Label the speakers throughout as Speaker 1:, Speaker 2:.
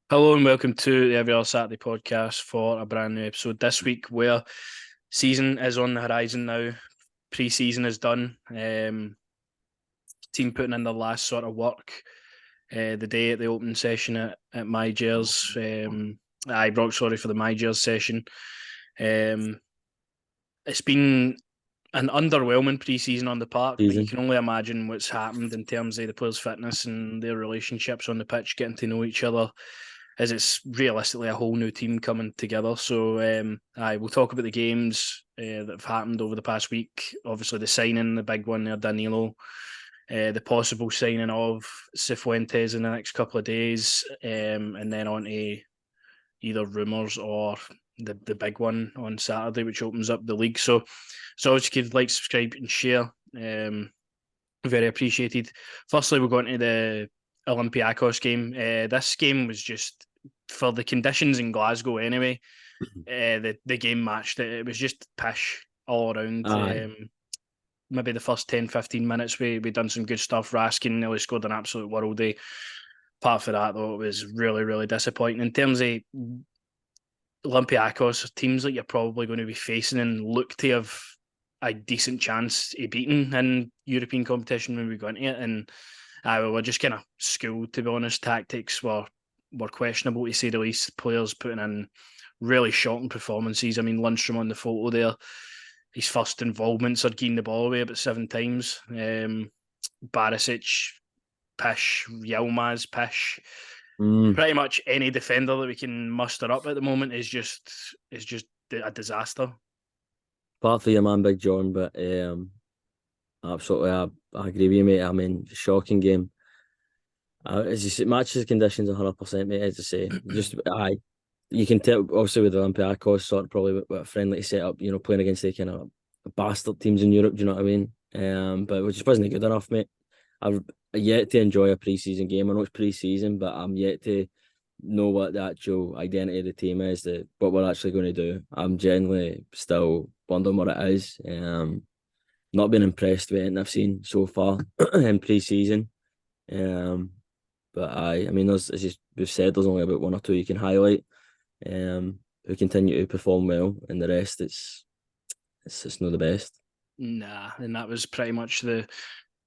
Speaker 1: Hello and welcome to the Every Other Saturday podcast for a brand new episode this week where season is on the horizon now. Pre-season is done. Team putting in their last sort of work the day at the opening session at My Gers. Ibrox, sorry for the My Gers session. It's been an underwhelming pre-season on the park, but you can only imagine what's happened in terms of the players' fitness and their relationships on the pitch, getting to know each other, as it's realistically a whole new team coming together. So we'll talk about the games that have happened over the past week. Obviously the signing, the big one there, Danilo, the possible signing of Cifuentes in the next couple of days, and then on to either rumours or the big one on Saturday, which opens up the league. So always you could like, subscribe and share. Very appreciated. Firstly, we're going to the Olympiacos game. This game was just, for the conditions in Glasgow anyway, the game matched it. It was just pish all around. Maybe the first 10-15 minutes we done some good stuff. Raskin nearly scored an absolute worldie. Apart from that, though, it was really, really disappointing. In terms of Olympiacos, teams that you're probably going to be facing and look to have a decent chance of beating in European competition when we go into it. And we were just kind of schooled, to be honest. Tactics were questionable, to say the least. Players putting in really shocking performances. I mean, Lundstrom on the photo there, his first involvements are getting the ball away about 7 times. Barisic, pish. Yilmaz, pish. Pretty much any defender that we can muster up at the moment is just a disaster.
Speaker 2: Apart from your man, Big John, but absolutely, I agree with you, mate. I mean, shocking game. As you say, matches the conditions 100%, mate. As I say, you can tell obviously with the Olympiacos sort of probably what a friendly setup, playing against the kind of bastard teams in Europe. Do you know what I mean? But it just wasn't good enough, mate. I've yet to enjoy a pre-season game. I know it's pre-season, but I'm yet to know what the actual identity of the team is, what we're actually going to do. I'm genuinely still wondering what it is. Not been impressed with anything I've seen so far in pre-season. But I mean, as we've said, there's only about one or two you can highlight who continue to perform well, and the rest it's not the best.
Speaker 1: Nah, and that was pretty much the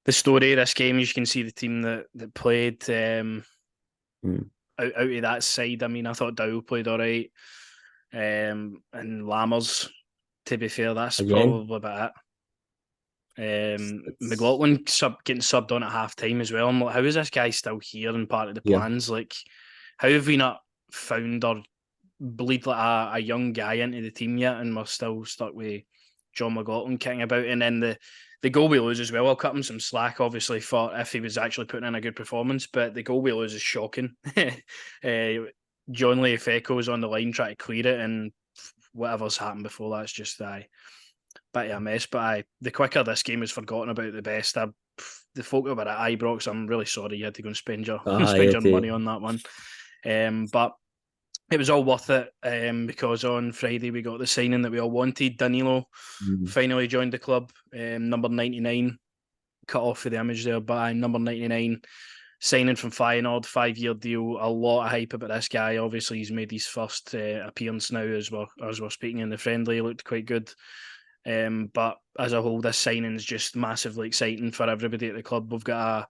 Speaker 1: story of this game. You can see the team that played out of that side. I mean, I thought Dow played all right, and Lammers, to be fair, that's probably about it. McLaughlin getting subbed on at half time as well. I'm like, how is this guy still here and part of the plans? Like, how have we not found or bleed like a young guy into the team yet, and we're still stuck with John McLaughlin kicking about? And then the goal we lose as well, I'll cut him some slack, obviously, for if he was actually putting in a good performance, but the goal we lose is shocking. John Leofeco's on the line trying to clear it, and whatever's happened before that's just bit of a mess. But the quicker this game is forgotten about, the best. The folk over at Ibrox, I'm really sorry you had to go and spend your money on that one. But it was all worth it because on Friday we got the signing that we all wanted. Danilo finally joined the club, number 99. Cut off for the image there, but number 99, signing from Feyenoord, 5-year deal. A lot of hype about this guy. Obviously, he's made his first appearance now as we're speaking in the friendly. He looked quite good. But as a whole, this signing is just massively exciting for everybody at the club. We've got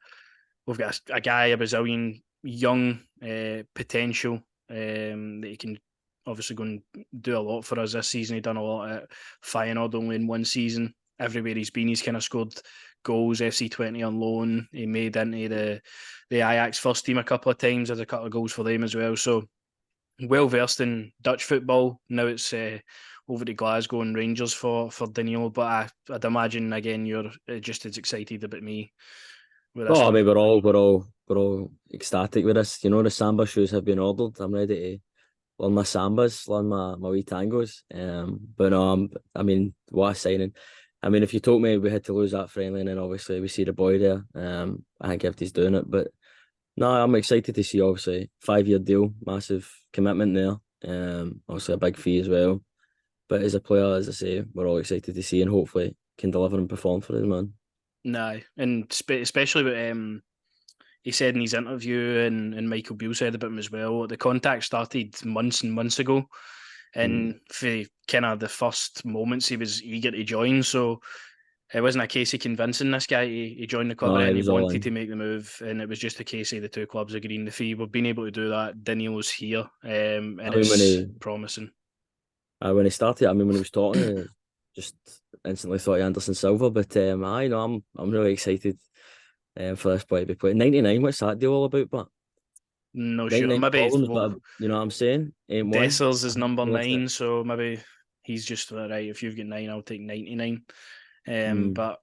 Speaker 1: a guy, a Brazilian young potential that he can obviously go and do a lot for us this season. He's done a lot at Feyenoord only in one season. Everywhere he's been, he's kind of scored goals. FC20 on loan. He made into the Ajax first team a couple of times. There's a couple of goals for them as well. So well versed in Dutch football. Now it's over to Glasgow and Rangers for Danilo. But I'd imagine again you're just as excited about me.
Speaker 2: I mean, we're all ecstatic with this. The samba shoes have been ordered. I'm ready to learn my sambas, learn my wee tangos. But no, I mean, what a signing. I mean, if you told me we had to lose that friendly, and then obviously we see the boy there, I think everybody's doing it. But no, I'm excited to see, obviously, 5-year deal, massive commitment there. Obviously a big fee as well. But as a player, as I say, we're all excited to see and hopefully can deliver and perform for us, man.
Speaker 1: No, and especially with he said in his interview, and Michael Beale said about him as well, the contact started months and months ago. And for kind of the first moments, he was eager to join. So it wasn't a case of convincing this guy. He joined the club and he wanted to make the move. And it was just a case of the two clubs agreeing the fee. We've been able to do that. Danilo's here. And it's promising.
Speaker 2: When he started, when he was talking, just instantly thought of Anderson Silva. But I'm really excited for this boy to be playing. 99, what's that deal all about? But
Speaker 1: no sure. Maybe
Speaker 2: problems, but you know what I'm saying?
Speaker 1: Dessers is number 9, so maybe he's just right. If you've got 9, I'll take 99. But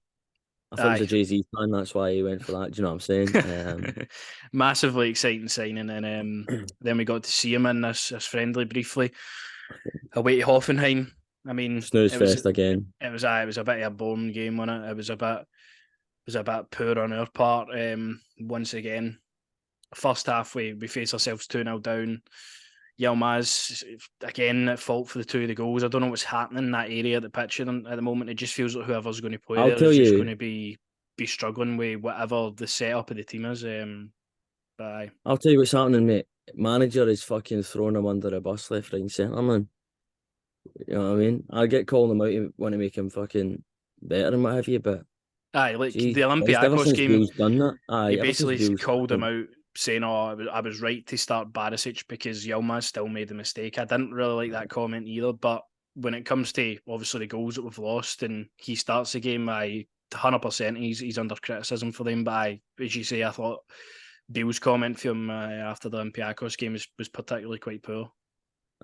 Speaker 2: I thought he was a Jay-Z fan, that's why he went for that. Do you know what I'm saying?
Speaker 1: Massively exciting signing, and then we got to see him in this friendly briefly away to Hoffenheim.
Speaker 2: Snooze fest again.
Speaker 1: It was a bit of a boring game, wasn't it? It was a bit poor on our part. Once again, first half we face ourselves 2-0 down. Yilmaz again at fault for the 2 of the goals. I don't know what's happening in that area of the pitch at the moment. It just feels like whoever's going to play there is just going to be struggling with whatever the setup of the team is. But
Speaker 2: I'll tell you what's happening, mate. Manager is fucking throwing him under a bus left, right, and centre, man. You know what I mean? I get calling him out to want to make him fucking better and what have you, but
Speaker 1: like the Olympiacos game,
Speaker 2: done that.
Speaker 1: He basically called him out, saying, I was right to start Barisic because Yilmaz still made the mistake. I didn't really like that comment either, but when it comes to obviously the goals that we've lost and he starts the game, 100% he's under criticism for them. But as you say, I thought Beale's comment for him after the Olympiacos game was particularly quite poor.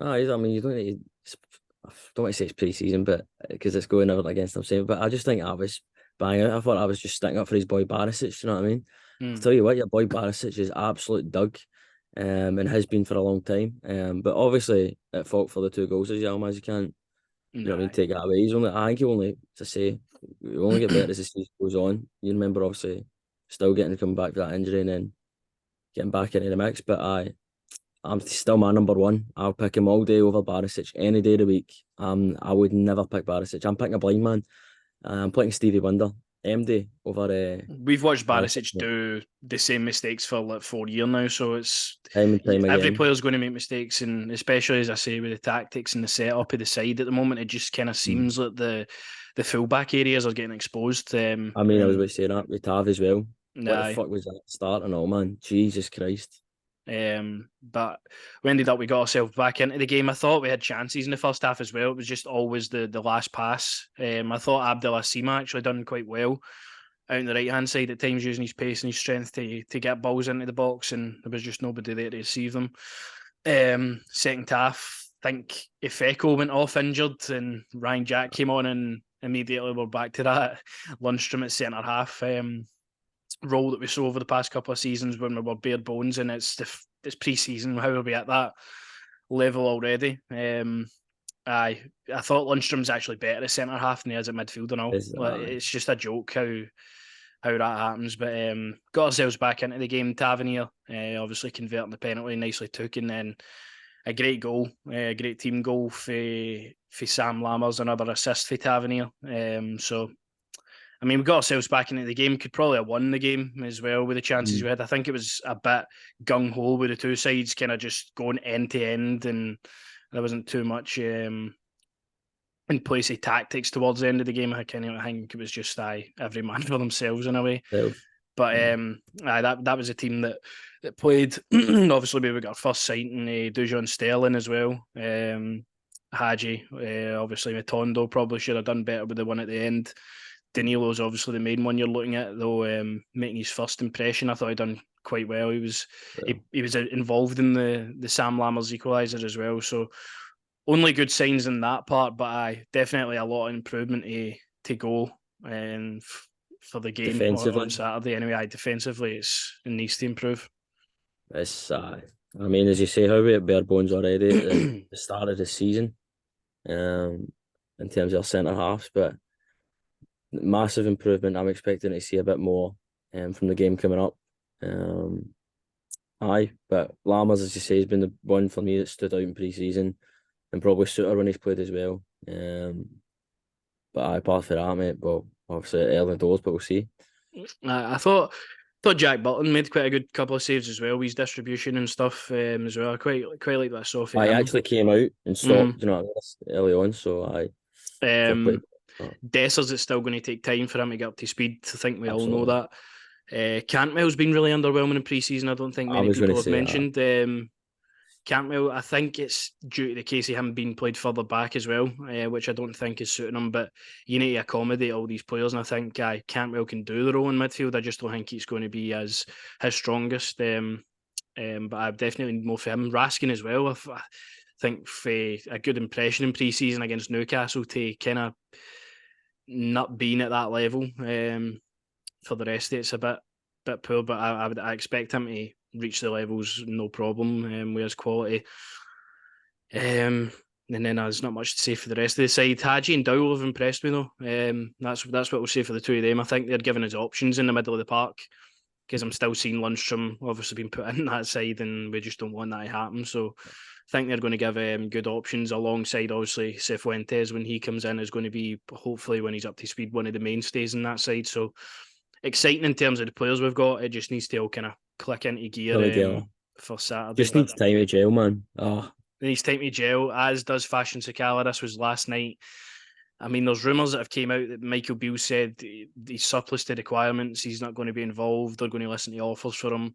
Speaker 2: You don't want to say it's pre-season, but because it's going out against him, but I just think I was bang out. I thought I was just sticking up for his boy Barisic. You know what I mean? I'll tell you what, your boy Barisic is absolute dug, and has been for a long time. But obviously at fault for the 2 goals as Yilmaz. You can't, you know what I mean, take that away. I think he only get better as the season goes on. You remember obviously still getting to come back to that injury and then getting back into the mix. But I'm still my number 1. I'll pick him all day over Barisic any day of the week. I would never pick Barisic. I'm picking a blind man. I'm picking Stevie Wonder. MD over.
Speaker 1: We've watched Barisic do the same mistakes for like 4 years now, so it's
Speaker 2: time and time
Speaker 1: every
Speaker 2: again.
Speaker 1: Player's going to make mistakes, and especially as I say with the tactics and the setup of the side at the moment, it just kind of seems like the fullback areas are getting exposed.
Speaker 2: I was about to say that with Tav as well. What the fuck was that start and all, man? Jesus Christ.
Speaker 1: But we ended up, we got ourselves back into the game. I thought we had chances in the first half as well. It was just always the last pass. I thought Abdel Asima actually done quite well out on the right hand side at times, using his pace and his strength to get balls into the box, and there was just nobody there to receive them. Second half, I think Ifeko went off injured and Ryan Jack came on, and immediately we're back to that Lundstrom at centre half role that we saw over the past couple of seasons when we were bare bones, and it's pre-season. How are we at that level already? I thought Lundstrom's actually better at centre half than he is at midfield and all. It's just a joke how that happens. But got ourselves back into the game. Tavernier obviously converting the penalty, nicely took, and then a great goal, a great team goal for Sam Lammers, another assist for Tavernier. So we got ourselves back into the game. Could probably have won the game as well with the chances we had. I think it was a bit gung-ho with the two sides kind of just going end to end, and there wasn't too much in place of tactics towards the end of the game. I think it was just every man for themselves in a way. But that was a team that played. Obviously, we got our first sighting Dujon Sterling as well. Hadji, obviously Matondo probably should have done better with the one at the end. Danilo's obviously the main one you're looking at, though, making his first impression. I thought he'd done quite well. He was involved in the Sam Lammers equaliser as well. So only good signs in that part, but definitely a lot of improvement to go for the game on Saturday. Anyway, defensively, it needs to improve.
Speaker 2: It's as you say, how we're at bare bones already at the start of the season, in terms of our centre halves, but massive improvement. I'm expecting to see a bit more from the game coming up. But Lammers, as you say, has been the one for me that stood out in pre-season, and probably Suter when he's played as well. But apart from that, mate, well, obviously early doors, but we'll see.
Speaker 1: I thought thought Jack Button made quite a good couple of saves as well. His distribution and stuff as well. I quite like that stuff.
Speaker 2: I actually came out and stopped, you know what I mean, early on, so I
Speaker 1: Dessers, it's still going to take time for him to get up to speed. I think we
Speaker 2: Absolutely.
Speaker 1: all know that. Cantwell's been really underwhelming in pre-season. I don't think many people have mentioned. Cantwell, I think it's due to the case of him being played further back as well, which I don't think is suiting him. But you need to accommodate all these players, and I think Cantwell can do the role in midfield. I just don't think he's going to be as his strongest. But I definitely need more for him. Raskin as well. I think for a good impression in pre-season against Newcastle to kind of not being at that level. For the rest of it, it's a bit poor, but I expect him to reach the levels no problem with his quality. And then there's not much to say for the rest of the side. Hadji and Dowell have impressed me though. That's what we'll say for the two of them. I think they're giving us options in the middle of the park, because I'm still seeing Lundstrom obviously being put in that side, and we just don't want that to happen. So I think they're going to give good options alongside, obviously, Cifuentes when he comes in is going to be, hopefully when he's up to speed, one of the mainstays in that side. So exciting in terms of the players we've got. It just needs to all kind of click into gear for Saturday.
Speaker 2: Just needs time to gel, man.
Speaker 1: It needs time to gel, as does Fashion Sakala. This was last night. I mean, there's rumours that have came out that Michael Beale said he's surplus to requirements. He's not going to be involved. They're going to listen to offers for him.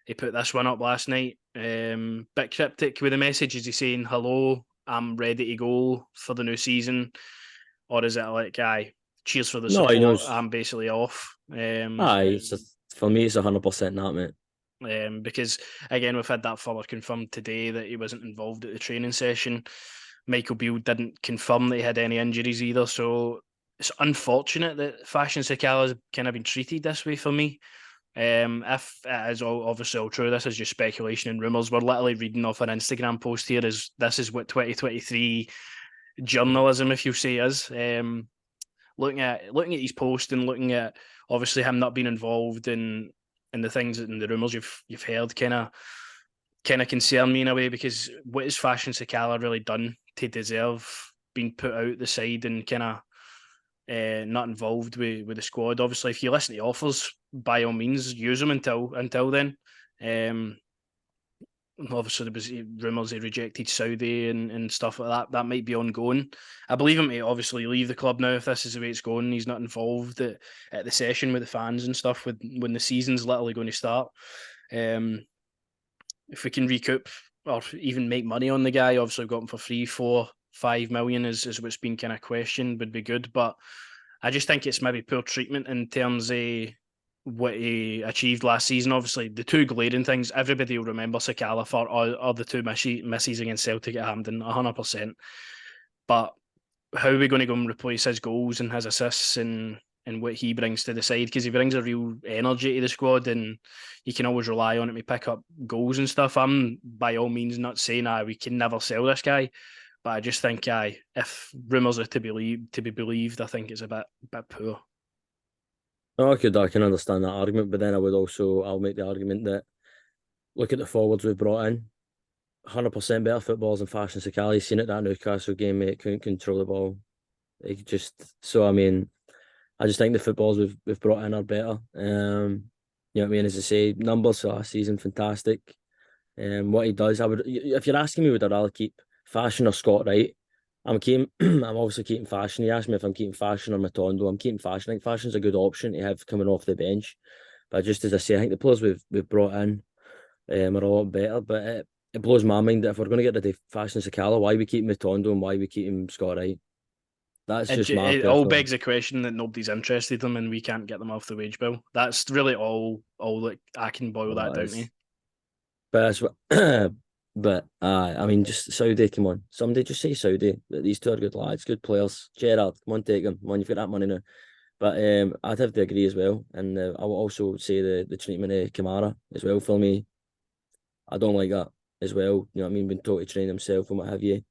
Speaker 1: He put this one up last night. Bit cryptic with the message. Is he saying, hello, I'm ready to go for the new season? Or is it like, cheers for the support, I'm basically off?
Speaker 2: For me, it's 100% that, mate.
Speaker 1: Because, again, we've had that further confirmed today that he wasn't involved at the training session. Michael Beale didn't confirm that he had any injuries either, so it's unfortunate that Fashion Sakala's kind of been treated this way for me. If it is obviously all true, this is just speculation and rumours. We're literally reading off an Instagram post here. This is what 2023 journalism, if you say, is. Looking at his post and looking at obviously him not being involved in the things and the rumours you've heard, kind of concern me in a way, because what has Fashion Sakala really done to deserve being put out the side and kind of not involved with the squad? Obviously, if you listen to offers, by all means, use them until then. Obviously, there was rumours he rejected Saudi and stuff like that. That might be ongoing. I believe him to obviously leave the club now if this is the way it's going. He's not involved at the session with the fans and stuff when the season's literally going to start. If we can recoup or even make money on the guy, obviously we've got him for free. 4-5 million is what's been kind of questioned, would be good. But I just think it's maybe poor treatment in terms of what he achieved last season. Obviously, the two glaring things everybody will remember Sakala for are the two misses against Celtic at Hampden, 100%. But how are we going to go and replace his goals and his assists and what he brings to the side? Because he brings a real energy to the squad, and you can always rely on him to pick up goals and stuff. I'm by all means not saying we can never sell this guy, but I just think if rumours are to be believed, I think it's a bit poor.
Speaker 2: I can understand that argument, but then I'll make the argument that look at the forwards we've brought in. 100% better footballers than Fashion Sakala. You've seen it that Newcastle game, mate. Couldn't control the ball. I just think the footballers we've brought in are better. You know what I mean? As I say, numbers for last season, fantastic. What he does, if you're asking me would I rather keep Fashion or Scott Wright, I'm obviously keeping Fashion. He asked me if I'm keeping Fashion or Matondo. I'm keeping Fashion. I think Fashion's a good option to have coming off the bench. But just as I say, I think the players we've brought in are a lot better. But it blows my mind that if we're going to get rid of Fashion Sakala, why we keep Matondo and why we keep Scott Wright? That's just
Speaker 1: it all begs the question that nobody's interested in them and we can't get them off the wage bill. That's really all that I can boil that down to.
Speaker 2: But But I mean, just Saudi, come on. Somebody just say Saudi. These two are good lads, good players. Gerrard, come on, take them. Come on, you've got that money now. But I'd have to agree as well. And I will also say the treatment of Kamara as well for me. I don't like that as well. You know what I mean? Been told to train himself and what have you.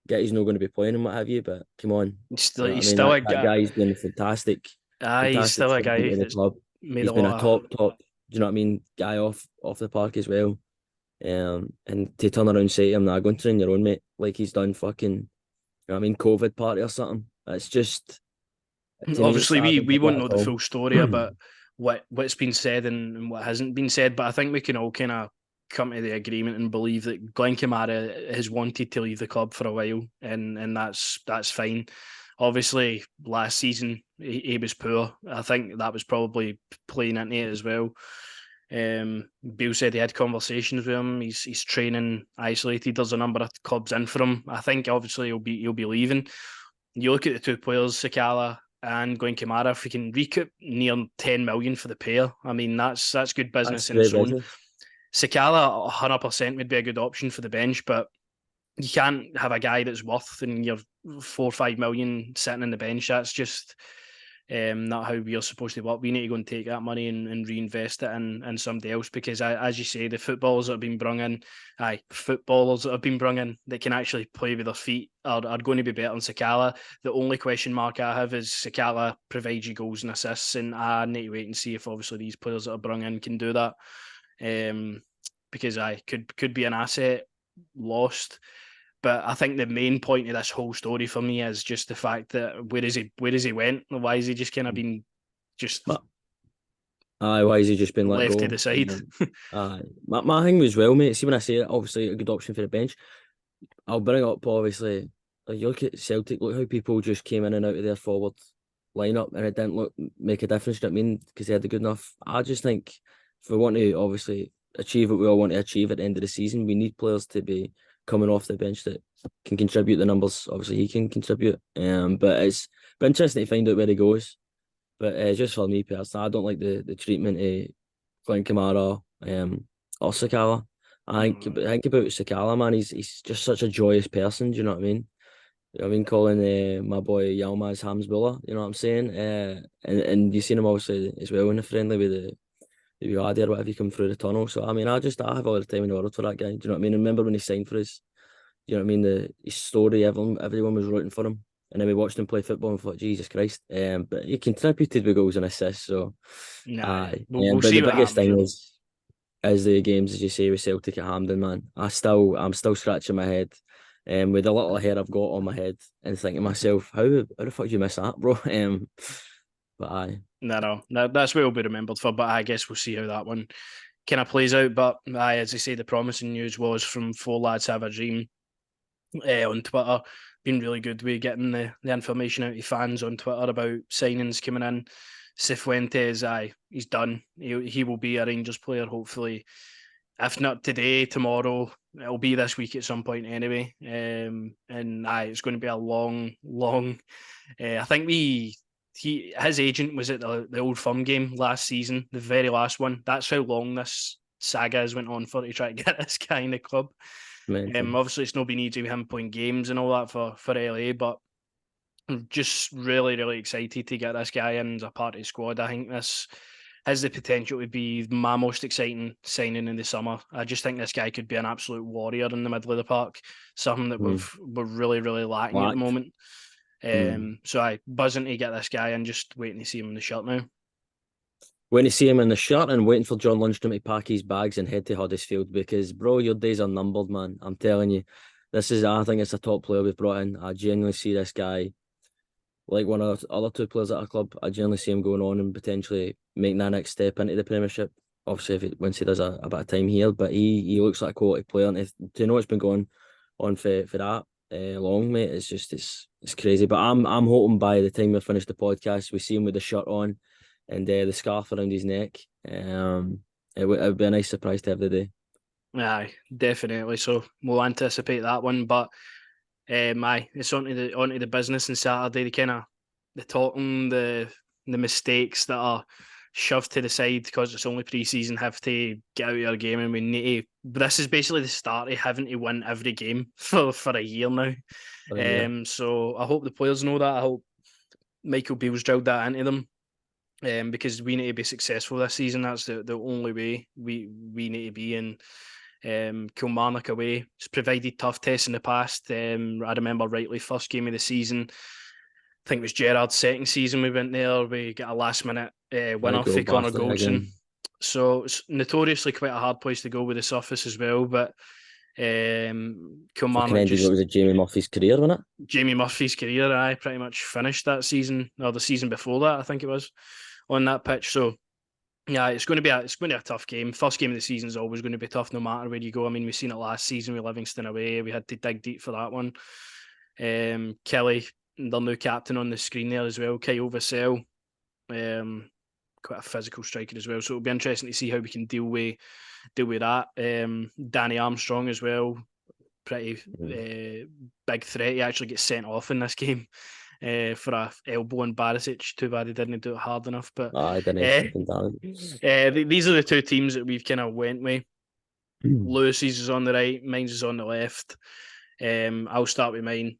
Speaker 2: He's not going to be playing and what have you, but come on.
Speaker 1: He's still a guy.
Speaker 2: That guy's been fantastic.
Speaker 1: He's still a guy
Speaker 2: in the club. He's been a top, do you know what I mean, guy off the park as well. And to turn around and say to him, nah, go and train your own, mate, like he's done fucking, you know what I mean, COVID party or something. It's just...
Speaker 1: Obviously, we won't know the full story about what's been said and what hasn't been said. But I think we can all kind of come to the agreement and believe that Glenn Kamara has wanted to leave the club for a while, and that's fine. Obviously, last season he was poor. I think that was probably playing into it as well. Bill said he had conversations with him. He's training isolated. There's a number of clubs in for him. I think obviously he'll be leaving. You look at the two players, Sakala and Glenn Kamara. If we can recoup near 10 million for the pair, I mean that's good business in its own. Sakala 100% would be a good option for the bench, but you can't have a guy that's worth in your 4 or 5 million sitting in the bench. That's just not how we're supposed to work. We need to go and take that money and reinvest it in somebody else, because as you say, the footballers that have been brought in, that can actually play with their feet are going to be better than Sakala. The only question mark I have is Sakala provides you goals and assists, and I need to wait and see if obviously these players that are brought in can do that. Because I could be an asset lost. But I think the main point of this whole story for me is just the fact that where is he went? Why has he just kind of been
Speaker 2: why has he just been
Speaker 1: left
Speaker 2: let go
Speaker 1: to the side?
Speaker 2: My thing was, well, mate, see, when I say it, obviously a good option for the bench, I'll bring up obviously, like, you look at Celtic, look how people just came in and out of their forward lineup and it didn't make a difference. You know what I mean? Because they had a good enough. I just think if we want to obviously achieve what we all want to achieve at the end of the season, we need players to be coming off the bench that can contribute the numbers. Obviously, he can contribute. But it's been interesting to find out where he goes. But just for me personally, I don't like the treatment of Glenn Kamara or Sakala. I think about Sakala, man. He's just such a joyous person. Do you know what I mean? I've been calling my boy Yilmaz Hamsbullah. You know what I'm saying? And you've seen him obviously as well in the friendly with the Wadi or whatever, you come through the tunnel. So I mean, I have all the time in the world for that guy. Do you know what I mean? And remember when he signed for us? You know what I mean? His story, everyone was rooting for him, and then we watched him play football and thought, Jesus Christ! But he contributed with goals and assists. So,
Speaker 1: we'll
Speaker 2: but
Speaker 1: see
Speaker 2: the
Speaker 1: what
Speaker 2: biggest thing
Speaker 1: happens.
Speaker 2: is the games, as you say, with Celtic at Hampden, man. I'm still scratching my head, with the little hair I've got on my head, and thinking to myself, how the fuck did you miss that, bro? But
Speaker 1: No, that's what we'll be remembered for. But I guess we'll see how that one kind of plays out. But as I say, the promising news was from Four Lads Have a Dream on Twitter. Been really good with getting the information out to fans on Twitter about signings coming in. Cifuentes, he's done. He will be a Rangers player, hopefully. If not today, tomorrow. It'll be this week at some point anyway. And it's going to be a long. I think his agent was at the Old Firm game last season, the very last one. That's how long this saga has went on for to try to get this guy in the club. Obviously, it's not been easy with him playing games and all that for LA, but I'm just really, really excited to get this guy in as a part of the squad. I think this has the potential to be my most exciting signing in the summer. I just think this guy could be an absolute warrior in the middle of the park, something that we're really, really lacking at the moment. So I'm buzzing to get this guy and just waiting to see him in the shirt now.
Speaker 2: Waiting to see him in the shirt and waiting for John Lundstrom to pack his bags and head to Huddersfield, because, bro, your days are numbered, man. I'm telling you. I think it's a top player we've brought in. I genuinely see this guy like one of the other two players at our club. I genuinely see him going on and potentially making that next step into the Premiership. Obviously, once he does a bit of time here, but he looks like a quality player. And to know it's been going on for that long, mate, it's crazy. But I'm hoping by the time we finish the podcast, we see him with the shirt on and the scarf around his neck. It would be a nice surprise to have the day.
Speaker 1: Aye, definitely. So we'll anticipate that one. But it's onto the business on Saturday. The talking, the mistakes that are shoved to the side because it's only pre-season have to get out of your game, and we need to. This is basically the start of having to win every game for a year now. So I hope the players know that. I hope Michael Beale's drilled that into them. Because we need to be successful this season. That's the only way we need to be in. Kilmarnock away. It's provided tough tests in the past. I remember rightly, first game of the season, I think it was Gerrard's second season we went there. We got a last minute winner for Connor Goldson. So it's notoriously quite a hard place to go with the surface as well. But Kilmarnock
Speaker 2: just... It was Jamie Murphy's career, wasn't it?
Speaker 1: Jamie Murphy's career, I pretty much finished that season, or the season before that, I think it was, on that pitch. So Yeah, it's going to be a tough game. First game of the season is always going to be tough, no matter where you go. I mean, we've seen it last season with Livingston away. We had to dig deep for that one. Kelly, their new captain on the screen there as well, Kyle Vassell, quite a physical striker as well. So it'll be interesting to see how we can deal with that. Danny Armstrong as well, pretty big threat. He actually gets sent off in this game. For a elbow on Barisic. Too bad he didn't do it hard enough. But
Speaker 2: I didn't fucking
Speaker 1: these are the two teams that we've kind of went with. Lewis's is on the right, mine's is on the left. I'll start with mine.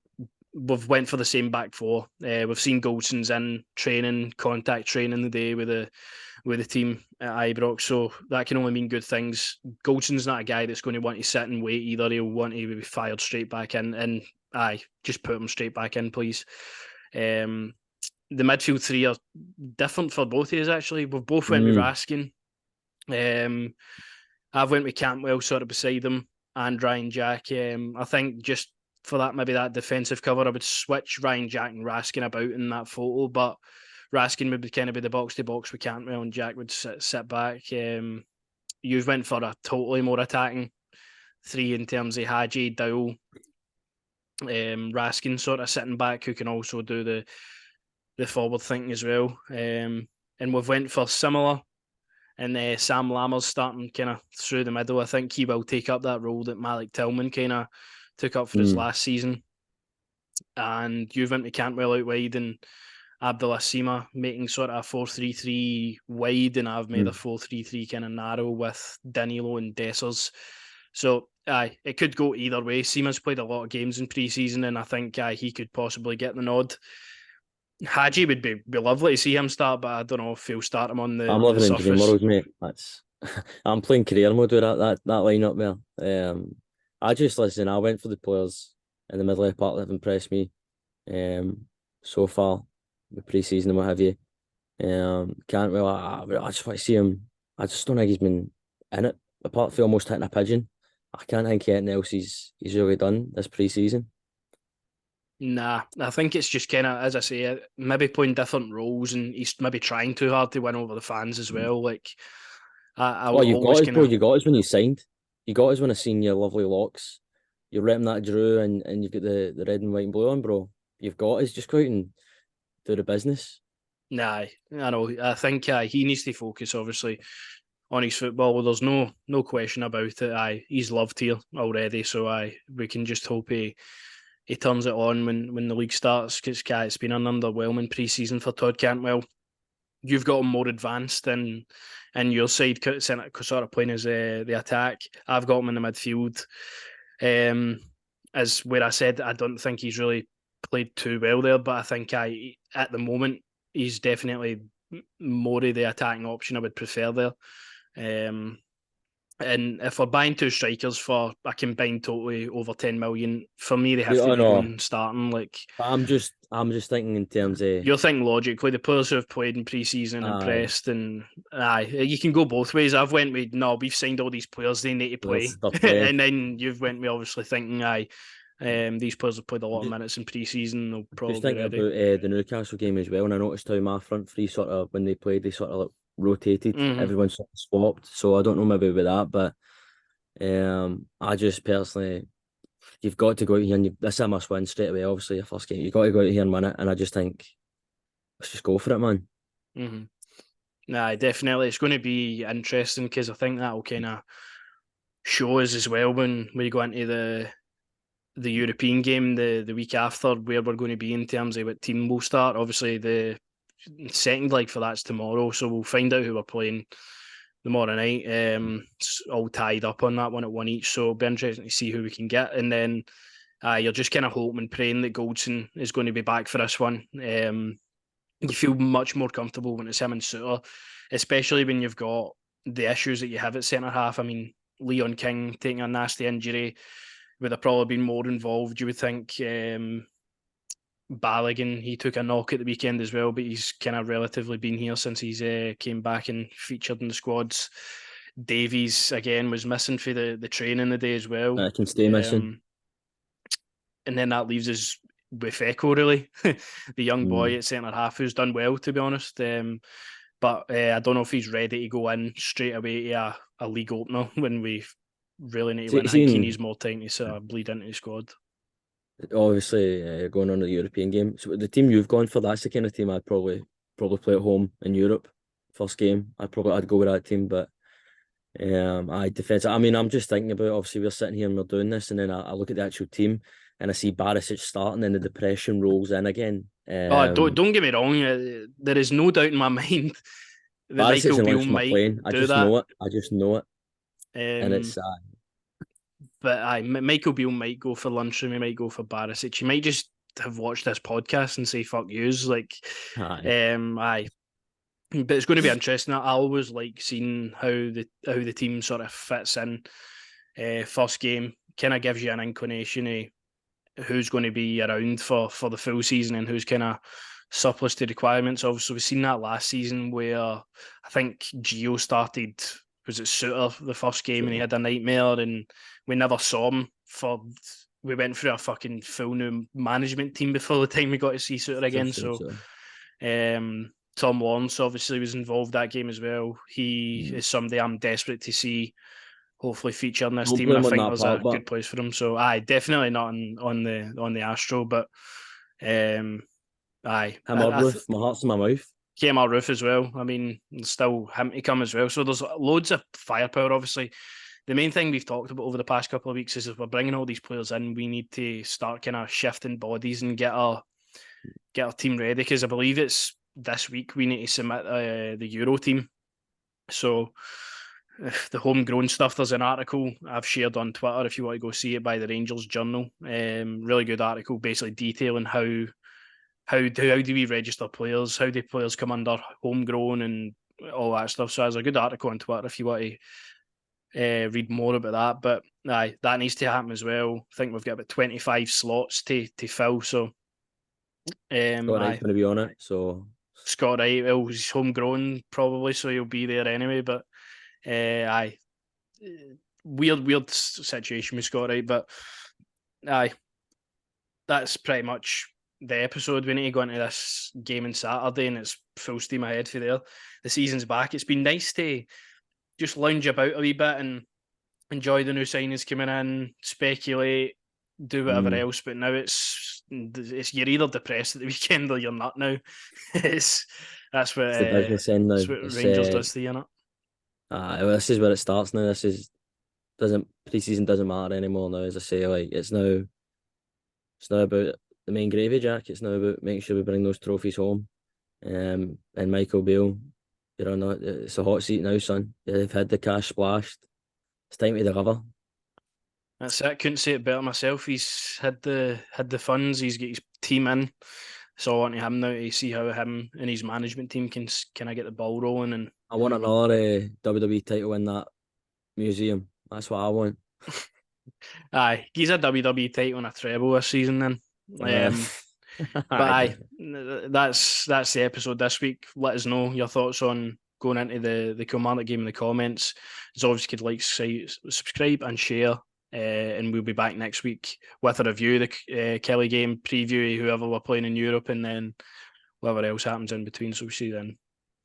Speaker 1: We've went for the same back four. We've seen Goldson's in training, contact training the day with the team at Ibrox, so that can only mean good things. Goldson's not a guy that's going to want to sit and wait either. He'll want to be fired straight back in, and just put him straight back in, please. The midfield three are different for both of us, actually. We've both went with Raskin. I've went with Cantwell sort of beside him and Ryan Jack. I think just for that, maybe that defensive cover, I would switch Ryan Jack and Raskin about in that photo, but Raskin would kind of be the box-to-box with Cantwell and Jack would sit back. You've went for a totally more attacking three in terms of Hadji, Dowell, Raskin sort of sitting back, who can also do the forward thinking as well. And we've went for similar, and Sam Lammers starting kind of through the middle. I think he will take up that role that Malik Tillman kind of took up for his last season. And you've went to Cantwell out wide and Abdullah Sima making sort of a 4-3-3 wide, and I've made a 4-3-3 kind of narrow with Danilo and Dessers. So it could go either way. Seema's played a lot of games in pre-season, and I think he could possibly get the nod. Hadji would be lovely to see him start, but I don't know if he'll start him on the
Speaker 2: I'm living
Speaker 1: surface.
Speaker 2: in dream world, mate. I'm playing career mode with that lineup there. I went for the players in the middle of the park that have impressed me so far with pre-season and what have you. Cantwell, I just want to see him. I just don't think he's been in it, apart from almost hitting a pigeon. I can't think anything else he's really done this pre-season.
Speaker 1: Nah, I think it's just kind of, as I say, maybe playing different roles, and he's maybe trying too hard to win over the fans as well. Like,
Speaker 2: you got us when you signed. You got us when I seen your lovely locks. You're repping that Drew, and you've got the red and white and blue on, bro. You've got us. Just go out and do the business.
Speaker 1: Nah, I know. I think he needs to focus, obviously, on his football. Well, there's no question about it. He's loved here already, so we can just hope he turns it on when the league starts, because it's been an underwhelming pre-season for Todd Cantwell. You've got him more advanced in your side, sort of playing as the attack. I've got him in the midfield. As where I said, I don't think he's really played too well there, but I think at the moment he's definitely more of the attacking option I would prefer there. And if we're buying two strikers for a combined totally over 10 million, for me they have to be one starting. Like,
Speaker 2: I'm just thinking in terms of,
Speaker 1: you're thinking logically, the players who have played in pre-season impressed, and you can go both ways. I've went with we've signed all these players, they need to play, and then you've went with obviously thinking these players have played a lot of minutes in pre-season. They'll probably
Speaker 2: just thinking about the Newcastle game as well, and I noticed how my front three sort of, when they played, they sort of rotated. Everyone sort of swapped. So I don't know maybe with that, but I just personally, you've got to go out here and this is a must win straight away. Obviously, your first game, you've got to go out here and win it. And I just think, let's just go for it, man.
Speaker 1: Nah, definitely, it's going to be interesting, because I think that will kind of show us as well when we go into the European game the week after, where we're going to be in terms of what team will start. Obviously, the second leg for that's tomorrow, so we'll find out who we're playing tomorrow night. It's all tied up on that one at one each, so it'll be interesting to see who we can get. And then you're just kind of hoping and praying that Goldson is going to be back for this one. You feel much more comfortable when it's him and Suter, especially when you've got the issues that you have at centre half. I mean, Leon King taking a nasty injury would have probably been more involved, you would think. Balogun, he took a knock at the weekend as well, but he's kind of relatively been here since he's came back and featured in the squads. Davies, again, was missing for the training the day as well.
Speaker 2: I can stay missing.
Speaker 1: And then that leaves us with Echo, really, the young boy at centre half, who's done well, to be honest. But But I don't know if he's ready to go in straight away to a league opener when we really need to win. I think he needs more time to sort of bleed into the squad.
Speaker 2: Obviously, going on to the European game. So the team you've gone for, that's the kind of team I'd probably play at home in Europe. First game, I'd go with that team. But defense. I mean, I'm just thinking about, obviously we're sitting here and we're doing this, and then I look at the actual team and I see Barisic starting, and the depression rolls in again.
Speaker 1: Don't get me wrong. There is no doubt in my mind that
Speaker 2: Barisic
Speaker 1: Michael
Speaker 2: and
Speaker 1: Beale might
Speaker 2: playing. I
Speaker 1: do
Speaker 2: just
Speaker 1: that.
Speaker 2: know it. I just know it. And it's
Speaker 1: but Michael Beale might go for Lundstram, he might go for Barisic. He might just have watched this podcast and say fuck yous. Like aye. But it's going to be interesting. I always like seeing how the team sort of fits in. First game kind of gives you an inclination of who's going to be around for the full season and who's kind of surplus to requirements. Obviously, we've seen that last season where I think Gio started, was it Suter, the first game, and he had a nightmare, and we never saw him we went through a fucking full new management team before the time we got to see Suter again. Tom Lawrence obviously was involved that game as well. He is somebody I'm desperate to see hopefully feature in this team, and I think there's a good place for him. So definitely not on the Astro, but my heart's in my mouth. Kemar Roof as well. I mean, still him to come as well. So there's loads of firepower, obviously. The main thing we've talked about over the past couple of weeks is if we're bringing all these players in, we need to start kind of shifting bodies and get our team ready, because I believe it's this week we need to submit the Euro team. So the homegrown stuff, there's an article I've shared on Twitter if you want to go see it, by the Rangers Journal. Really good article basically detailing how do we register players, how do players come under homegrown and all that stuff. So there's a good article on Twitter if you want to read more about that. But that needs to happen as well. I think we've got about 25 slots to fill. So
Speaker 2: Scott Wright's going to be on it. So
Speaker 1: Scott Wright, well, he's homegrown probably, so he'll be there anyway. But weird situation with Scott Wright. But that's pretty much the episode. We need to go into this game on Saturday, and it's full steam ahead for there. The season's back. It's been nice to just lounge about a wee bit and enjoy the new signings coming in, speculate, do whatever else. But now it's you're either depressed at the weekend or you're not now. That's what
Speaker 2: the business end now.
Speaker 1: That's what Rangers does to you, innit?
Speaker 2: This is where it starts now. Pre-season doesn't matter anymore now. As I say, like it's now about the main gravy, Jack. It's now about making sure we bring those trophies home. And Michael Beale, it's a hot seat now, son. They've had the cash splashed. It's time to deliver.
Speaker 1: That's it. Couldn't say it better myself. He's had the funds. He's got his team in. It's all on to him now to see how him and his management team can I get the ball rolling. And
Speaker 2: I want another WWE title in that museum. That's what I want.
Speaker 1: He's a WWE title and a treble this season then. But that's the episode this week. Let us know your thoughts on going into the Kilmarnock game in the comments. As always, you could like, subscribe and share. And we'll be back next week with a review of the Kelly game, preview whoever we're playing in Europe, and then whatever else happens in between. So we'll see you then.